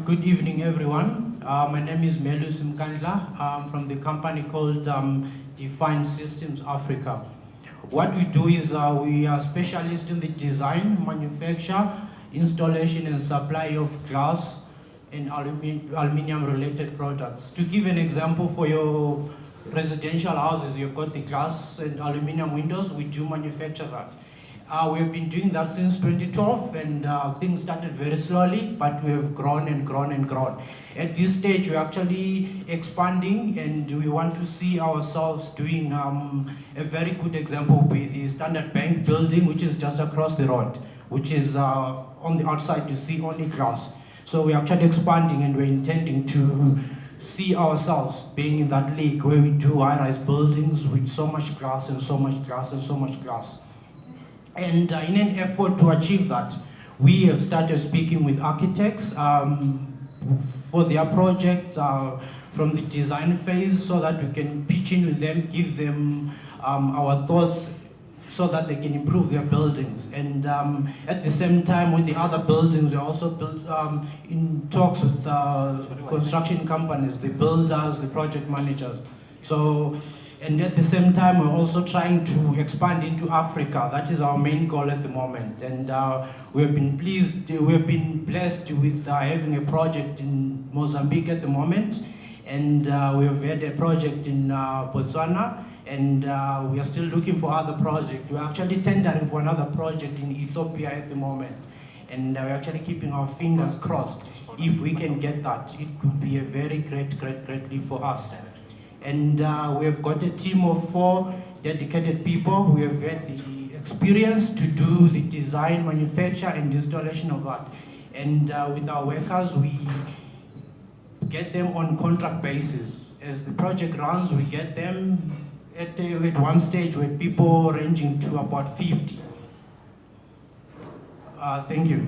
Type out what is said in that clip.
Good evening, everyone. My name is Melusi Mkandla. I'm from the company called Define Systems Africa. What we do is we are specialists in the design, manufacture, installation, and supply of glass and aluminium-related products. To give an example, for your residential houses, you've got the glass and aluminium windows. We do manufacture that. We have been doing that since 2012, and things started very slowly, but we have grown and grown and grown. At this stage, we're actually expanding, and we want to see ourselves doing a very good example with the Standard Bank building, which is just across the road, which is on the outside to see only glass. So we're actually expanding, and we're intending to see ourselves being in that league where we do high-rise buildings with so much glass and so much glass and so much glass. And in an effort to achieve that, we have started speaking with architects for their projects from the design phase, so that we can pitch in with them, give them our thoughts so that they can improve their buildings. And at the same time, with the other buildings, we're also in talks with construction companies, the builders, the project managers. And at the same time, we're also trying to expand into Africa. That is our main goal at the moment. And we have been blessed with having a project in Mozambique at the moment. And we have had a project in Botswana. And we are still looking for other projects. We're actually tendering for another project in Ethiopia at the moment. And we're actually keeping our fingers crossed. If we can get that, it could be a very great leap for us. And we have got a team of 4 dedicated people. We have had the experience to do the design, manufacture, and installation of that. And with our workers, we get them on contract basis. As the project runs, we get them at one stage with people ranging to about 50. Thank you.